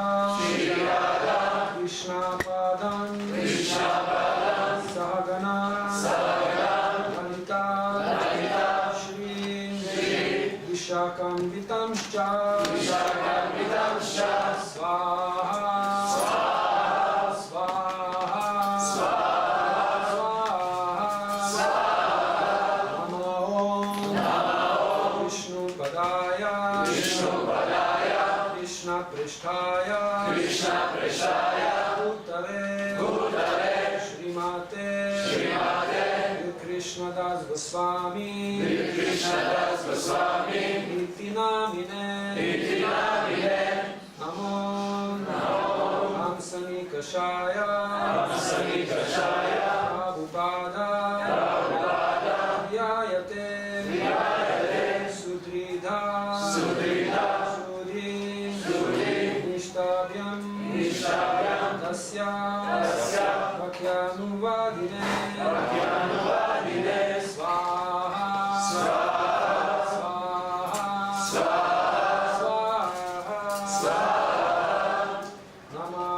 Krishna Padan, Sahagana, Lalita, Shri Vishakam Vitamscha, Swaha. Krishna Prishaya Bhutale Srimate Krishna Das Goswami Iti Namine Namo Hamsani Kashaya Prabhupada Vyayate Sudridha Nishtavyam Tasya Vakyanuvadine Swaha Namo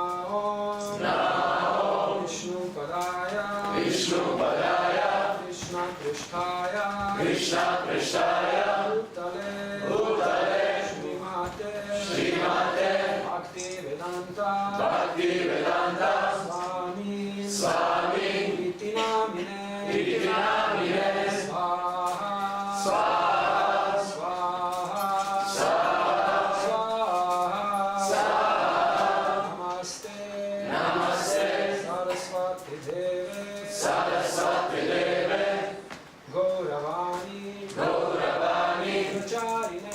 Vishnu Padaya Krishna Prishtaya Bhutale Srimate Bhakti Vedanta Swami Iti Namine Swaha Namaste Saraswati Deve Gauravani Pracharine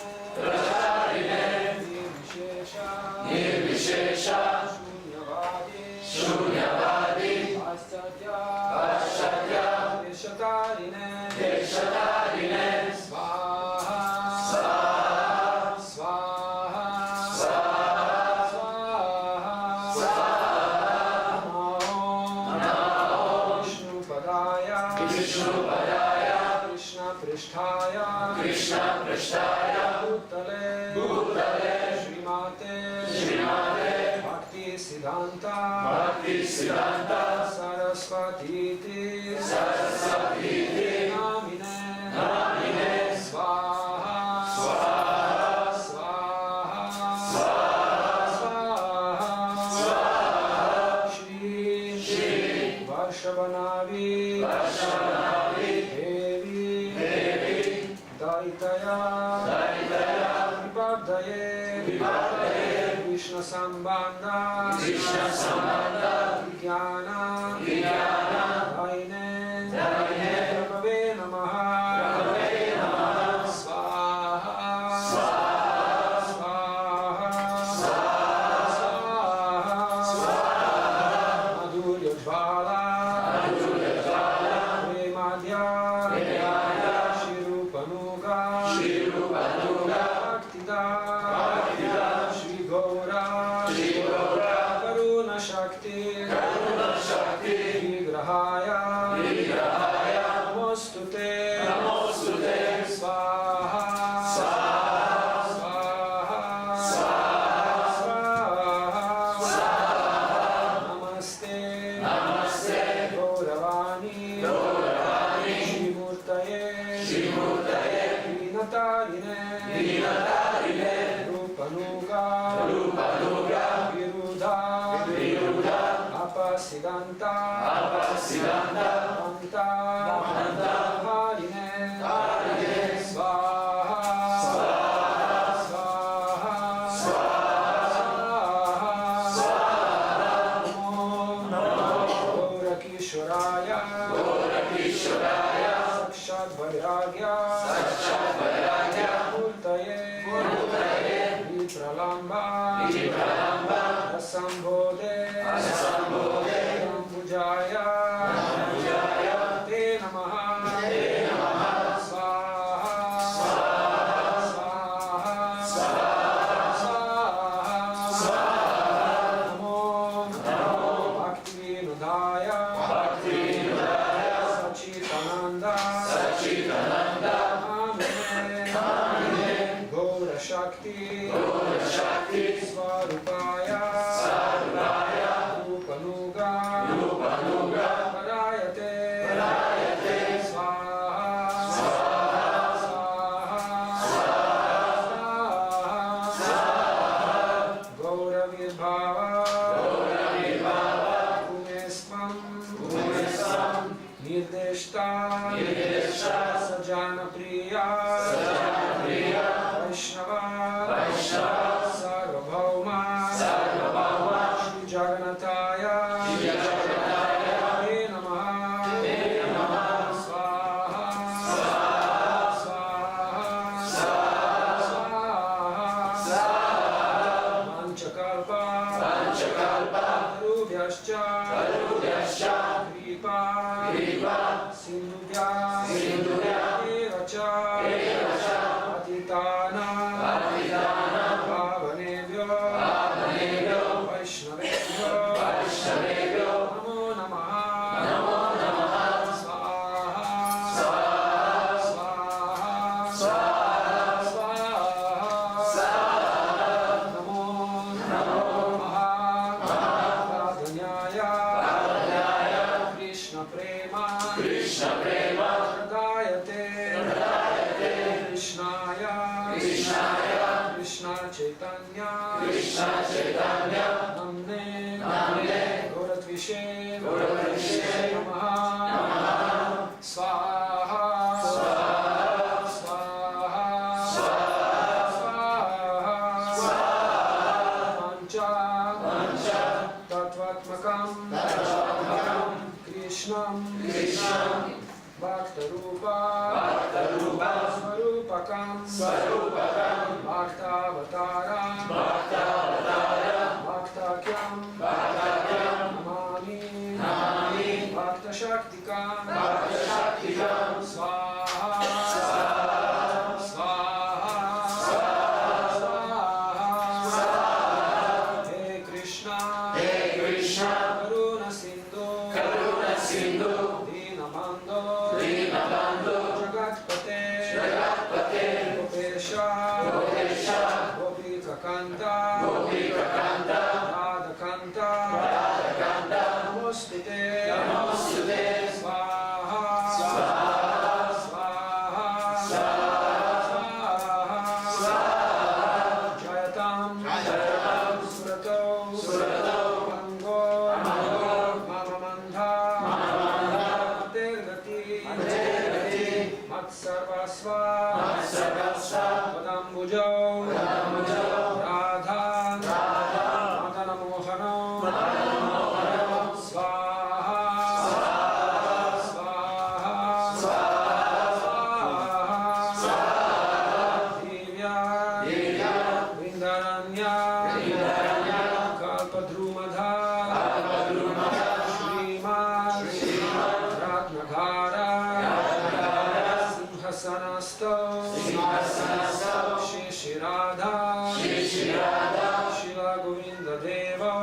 Krishna Prashtaya Bhutale Bhutale Srimate Srimate Bhakti Siddhanta Bhakti Siddhanta Saraswati Saraswati Namine Namine Swaha Swaha Swaha Swaha Swaha Shri Shri Varshavanavi Varshavanavi Devi Devi Daitaya Daitaya Vibhavdaye Vibhavdaye Krishna Sambandha Krishna Sambandha Jnana Vijnana Daine Daine Prabhave Namaha Prabhave Namaha Swaha Swaha Swaha Swaha Swaha Madhurya Jvala Madhurya Jvala Premadhya Premadhya Shirupanuga Shri Rupanuga Bhaktida Bhaktida Shri Gaura Shri Gaura Karuna Shakti Karuna Shakti Vigrahaya Vigrahaya Namostute Namostute Swaha Swaha Swaha Swaha Swaha Namaste Namaste Gauravani Gauravani Shrimurtaye Shrimurtaye Vinatarine Vinatarine Rupanuga Rupanuga Viruddha Viruddha Apasidanta Apasidanta Manta Manta Harine Harine Swaha Swaha Swaha Swaha Namo Gaurakishwaraya Gaurakishwaraya Sakshat Vairagya Sakshat Vairagya Murtaye Vipralamba Vipralamba Rasambodhe Rasambodhe Ambujaya Ambujaya Te Namaha Te Namaha Swaha Swaha Swaha Namo Bhakti-vinodaya Bhakti-vinodaya Sachitananda Sachitananda Namine Gaura Shakti Gaura Shakti Svarupaya Svarupaya Rupanuga Rupanuga Parayate Parayate Swaha Swaha Swaha Gaura Vibhava Gaura Vibhava Umesvam Umesvam Nirdeshta Nirdeshta Sajana Priya Sajana Priya Vaishnava Vaishnava Sarvabhauma Sarvabhauma Shri Jagannathaya Shri Jagannathaya Te Namaha Te Namaha Swaha Swaha Swaha Swaha Panchakalpa Panchakalpa Tarubhyascha Tarubhyascha Kripa Kripa Sindhubhya Sindhubhya Evacha Evacha Patitana Patitana Pavanebhyo Pavanebhyo Vaishnavebhyo Vaishnavebhyo Namo Namaha Namo Namaha Swaha Swaha Swaha Swaha Swaha Namo Namo Mahapradanyaya Paradanyaya Krishna Prema Krishna Prema Pradayate Pradayate Krishnaya Krishnaya Krishna Chaitanya Krishna Chaitanya Namne Namne Gauratvishe Gauratvishe Namaha Namaha Swaha Swaha Swaha Swaha Swaha Pancha Pancha Tattvatmakam Tattvatmakam Krishnam Krishnam Bhaktarupa Bhaktarupa Swarupakam Swarupakam Bhaktavataram Bhaktavatara Bhaktakyam Bhaktakyam Namami Namami Bhaktashaktikam Bhaktashaktikam Swaha Swaha Swaha Swaha Swaha Hey Krishna Hey Krishna Karuna Sindhu Karuna Sindhu Dinabandho Dinabandho Jagatpate Jagatpate Kanta, Radha Kanta, Namostute, Swaha, Swaha, Jayatam, Surato, Mango, Mamamandha, Tergati, Matsarvasva, Padambujo, Radha, Madana Mohana, Swaha, Swaha, Divya, Vrindaranya, Kalpadrumadha, Srimad, Ratnagara, Simhasanasto, Shishirada, Shila Govinda Deva,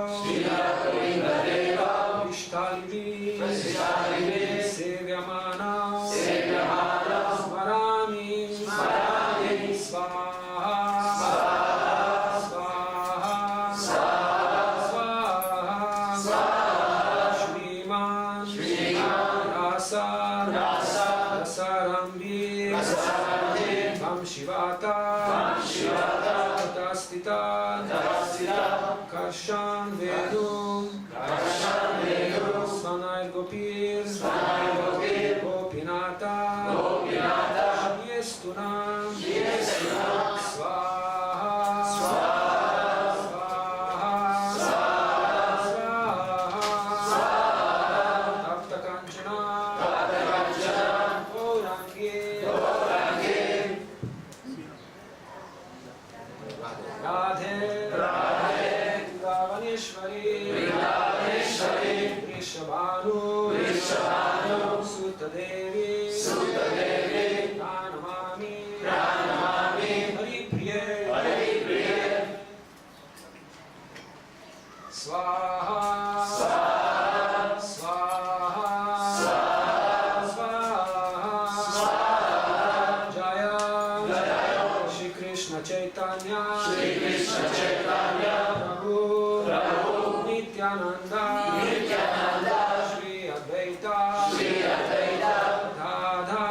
Ishtalivi, Sevyamana, Smarami, Swaha, Shriman, Rasarambi, Vam Shivata, Tastita, Karshan Vedum, Sanay Gopir, Gopinata, Yestunam, Swaha, Tapta Kanchana, Gaurangi, Radhe, Vrindavaneshwari, Vrishabhanu, Sutadevi, Pranamami, Haripriye, Swaha, Swaha, Jaya, Shri Krishna Chaitanya, Prabhu, Nityananda, Shri Advaita, Radha,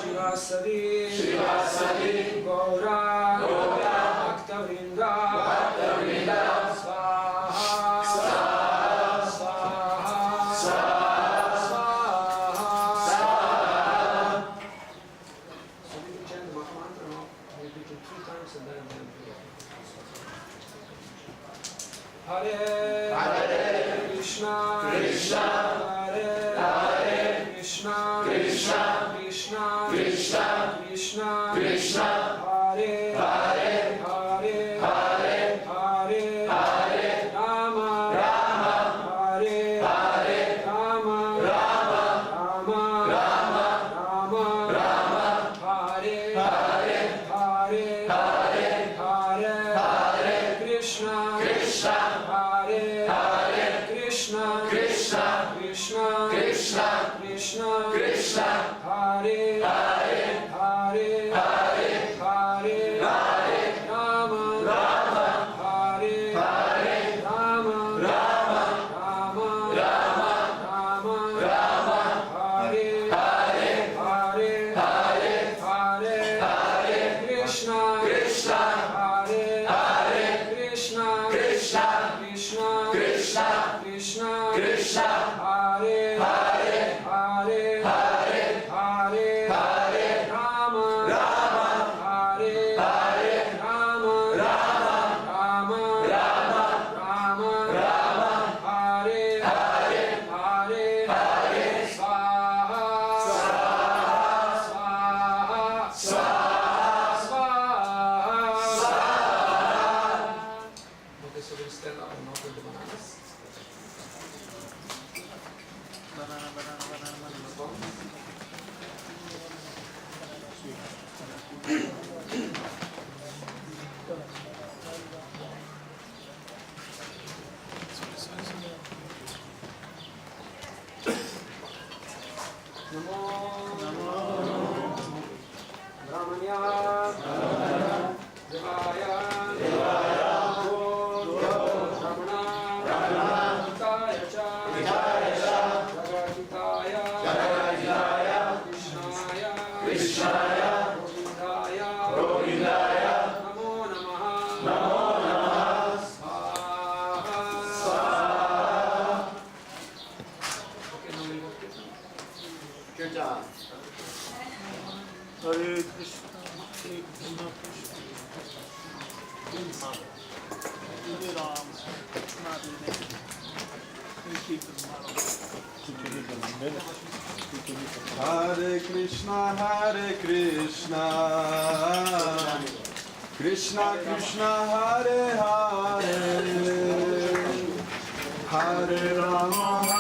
Shivasadi, Gaura, Bhaktavrinda, Swaha, So we can chant the Mahamantra now, repeat it 3 times and then Hare Krishna, Hare Krishna, Krishna Krishna, Hare Hare Rama, Hare Rama, Rama Hare Krishna, Hare Krishna, Krishna Hare Rama, Hare Rama, Rama Hare Krishna, Hare Krishna, Krishna Hare Rama, Hare Rama, Rama Hare Swaha. Okay, so we'll stand up and knock with the bananas. Banana. Namo Brahmanya Devaya Namo Namah. Swaha. Okay, now we will Kirtan. Kirtan. Hare Krishna, Hare Krishna, Krishna Hare Ram, Hare Krishna, Krishna Krishna, Hare Hare, Hare Rama,